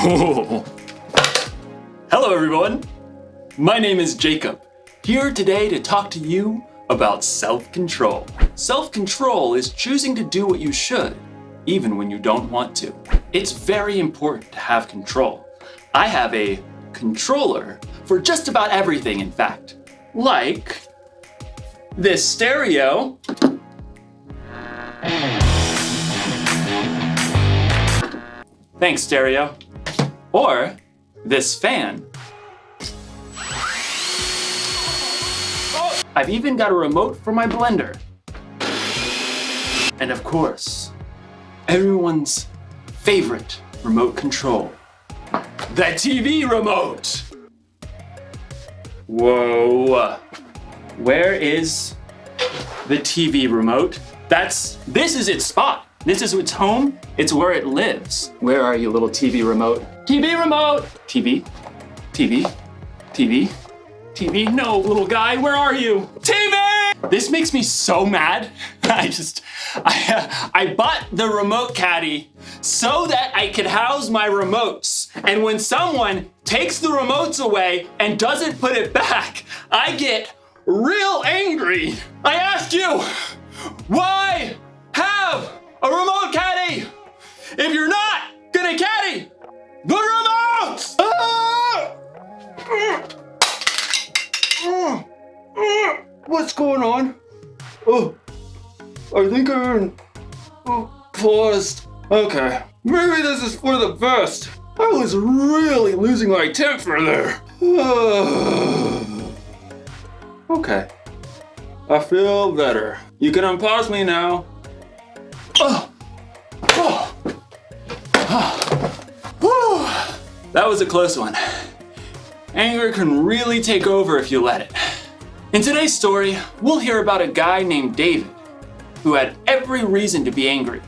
Hello everyone, my name is Jacob, here today to talk to you about self-control. Self-control is choosing to do what you should, even when you don't want to. It's very important to have control. I have a controller for just about everything, in fact. Like this stereo. Thanks, stereo. Or this fan. I've even got a remote for my blender. And of course, everyone's favorite remote control, the TV remote. Whoa, where is the TV remote? This is its spot. This is its home. It's where it lives. Where are you, little TV remote? TV remote! TV, TV, TV, TV. No, little guy, where are you? TV! This makes me so mad. I bought the remote caddy so that I could house my remotes. And when someone takes the remotes away and doesn't put it back, I get real angry. I ask you, why have a remote caddy if you're not gonna caddy the remotes? What's going on? Oh, I think I'm paused. Okay, maybe this is for the best. I was really losing my temper there. Okay, I feel better. You can unpause me now. That was a close one. Anger can really take over if you let it. In today's story, we'll hear about a guy named David who had every reason to be angry.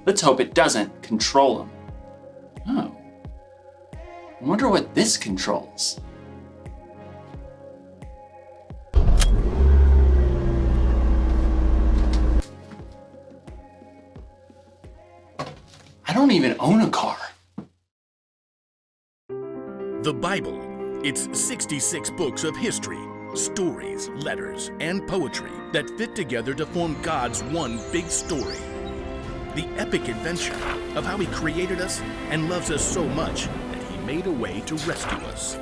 Let's hope it doesn't control him. Oh, I wonder what this controls. I don't even own a car. The Bible. It's 66 books of history, stories, letters, and poetry that fit together to form God's one big story. The epic adventure of how He created us and loves us so much that He made a way to rescue us.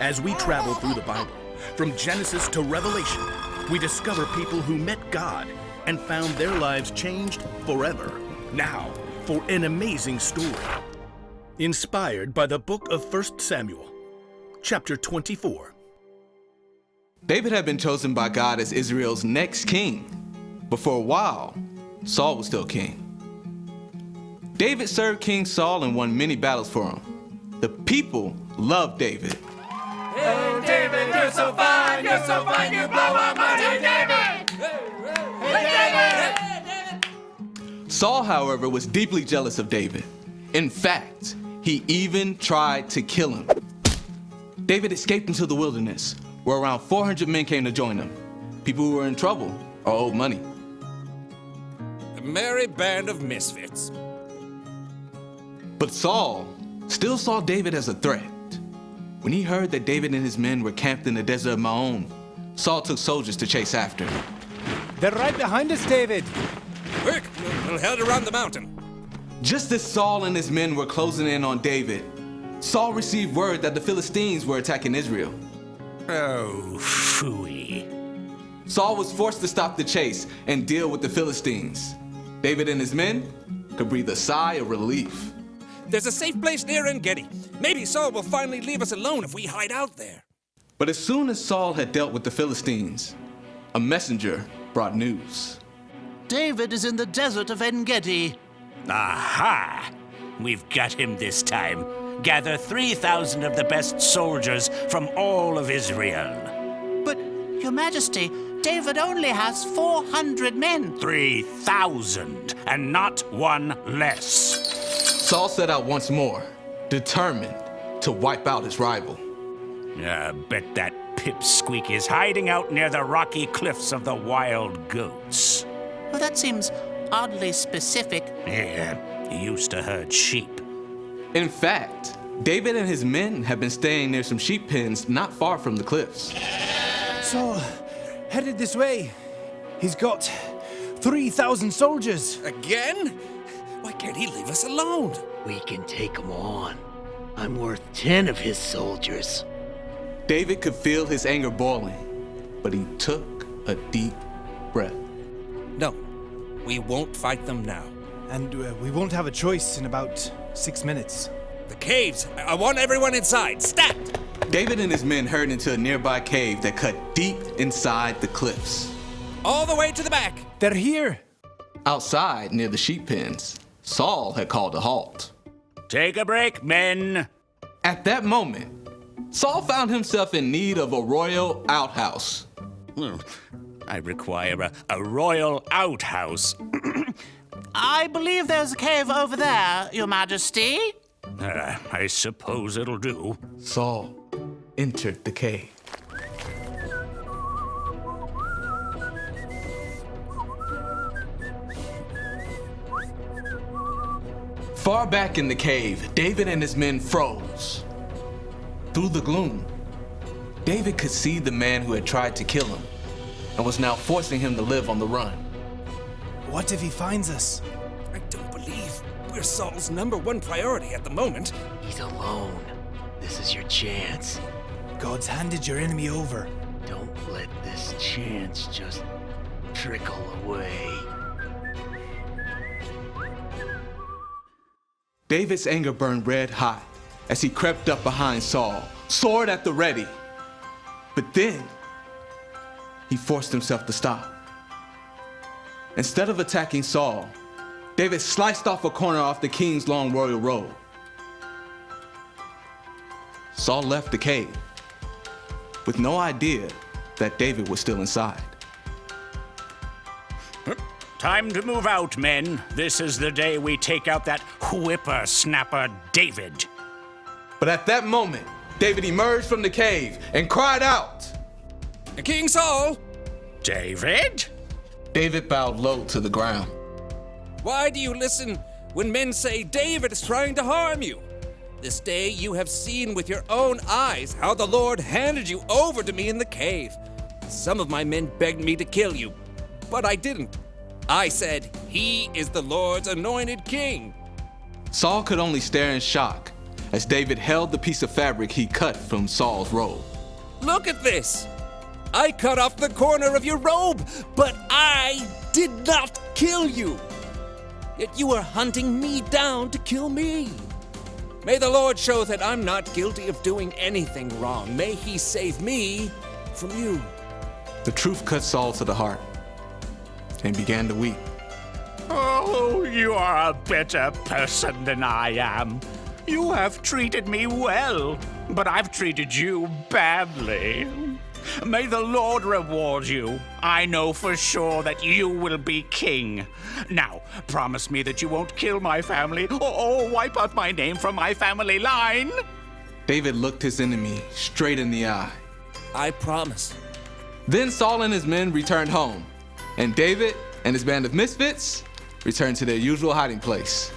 As we travel through the Bible, from Genesis to Revelation, we discover people who met God and found their lives changed forever. Now, for an amazing story. Inspired by the book of 1 Samuel, chapter 24. David had been chosen by God as Israel's next king, but for a while, Saul was still king. David served King Saul and won many battles for him. The people loved David. Hey David, you're so fine, you blow our money, David! Hey David! Saul, however, was deeply jealous of David. In fact, he even tried to kill him. David escaped into the wilderness, where around 400 men came to join him. People who were in trouble or owed money. A merry band of misfits. But Saul still saw David as a threat. When he heard that David and his men were camped in the desert of Maon, Saul took soldiers to chase after him. They're right behind us, David. Quick, we'll head around the mountain. Just as Saul and his men were closing in on David, Saul received word that the Philistines were attacking Israel. Oh, phooey. Saul was forced to stop the chase and deal with the Philistines. David and his men could breathe a sigh of relief. There's a safe place near En-Gedi. Maybe Saul will finally leave us alone if we hide out there. But as soon as Saul had dealt with the Philistines, a messenger brought news. David is in the desert of En-Gedi. Aha! We've got him this time. Gather 3,000 of the best soldiers from all of Israel. But, Your Majesty, David only has 400 men. 3,000, and not one less. Saul set out once more, determined to wipe out his rival. I bet that pipsqueak is hiding out near the rocky cliffs of the Wild Goats. Well, that seems oddly specific. Yeah, he used to herd sheep. In fact, David and his men have been staying near some sheep pens not far from the cliffs. Saul, headed this way. He's got 3,000 soldiers. Again? Why can't he leave us alone? We can take him on. I'm worth 10 of his soldiers. David could feel his anger boiling, but he took a deep breath. No, we won't fight them now. And we won't have a choice in about 6 minutes. The caves! I want everyone inside! Stat! David and his men hurried into a nearby cave that cut deep inside the cliffs. All the way to the back! They're here. Outside, near the sheep pens, Saul had called a halt. Take a break, men. At that moment, Saul found himself in need of a royal outhouse. I require a royal outhouse. I believe there's a cave over there, Your Majesty. I suppose it'll do. Saul entered the cave. Far back in the cave, David and his men froze. Through the gloom, David could see the man who had tried to kill him and was now forcing him to live on the run. What if he finds us? I don't believe we're Saul's #1 priority at the moment. He's alone. This is your chance. God's handed your enemy over. Don't let this chance just trickle away. David's anger burned red hot as he crept up behind Saul, sword at the ready. But then, he forced himself to stop. Instead of attacking Saul, David sliced off a corner off the king's long royal robe. Saul left the cave with no idea that David was still inside. Time to move out, men. This is the day we take out that whippersnapper David. But at that moment, David emerged from the cave and cried out. King Saul! David? David bowed low to the ground. Why do you listen when men say David is trying to harm you? This day you have seen with your own eyes how the Lord handed you over to me in the cave. Some of my men begged me to kill you, but I didn't. I said, he is the Lord's anointed king. Saul could only stare in shock as David held the piece of fabric he cut from Saul's robe. Look at this. I cut off the corner of your robe, but I did not kill you. Yet you are hunting me down to kill me. May the Lord show that I'm not guilty of doing anything wrong. May he save me from you. The truth cut Saul to the heart and began to weep. Oh, you are a better person than I am. You have treated me well, but I've treated you badly. May the Lord reward you. I know for sure that you will be king. Now, promise me that you won't kill my family or wipe out my name from my family line. David looked his enemy straight in the eye. I promise. Then Saul and his men returned home, and David and his band of misfits returned to their usual hiding place.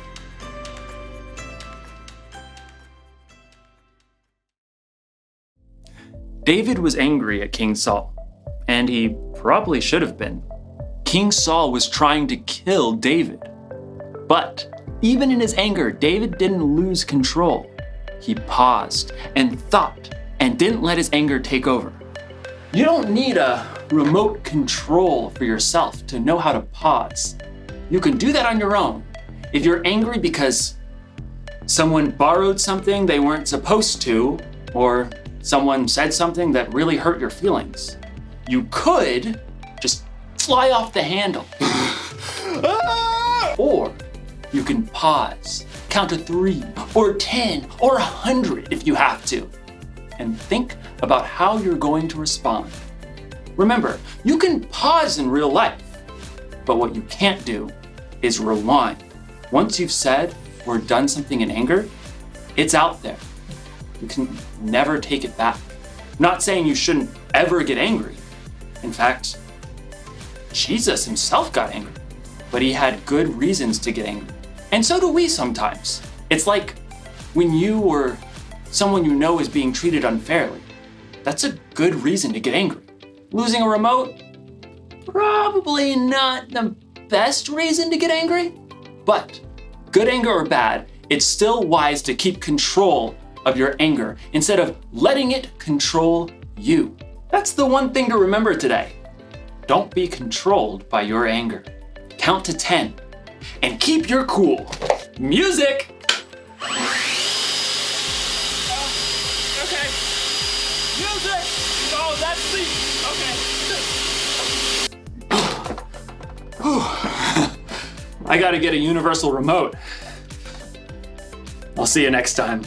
David was angry at King Saul, and he probably should have been. King Saul was trying to kill David. But even in his anger, David didn't lose control. He paused and thought and didn't let his anger take over. You don't need a remote control for yourself to know how to pause. You can do that on your own. If you're angry because someone borrowed something they weren't supposed to, or someone said something that really hurt your feelings, you could just fly off the handle. Or you can pause, count to 3 or 10 or 100 if you have to, and think about how you're going to respond. Remember, you can pause in real life, but what you can't do is rewind. Once you've said or done something in anger, it's out there. You can never take it back. Not saying you shouldn't ever get angry. In fact, Jesus himself got angry, but he had good reasons to get angry. And so do we sometimes. It's like when you or someone you know is being treated unfairly. That's a good reason to get angry. Losing a remote? Probably not the best reason to get angry, but good anger or bad, it's still wise to keep control of your anger instead of letting it control you. That's the one thing to remember today. Don't be controlled by your anger. Count to 10 and keep your cool. Music! Okay. Music! Oh, that's the... I gotta get a universal remote. I'll see you next time.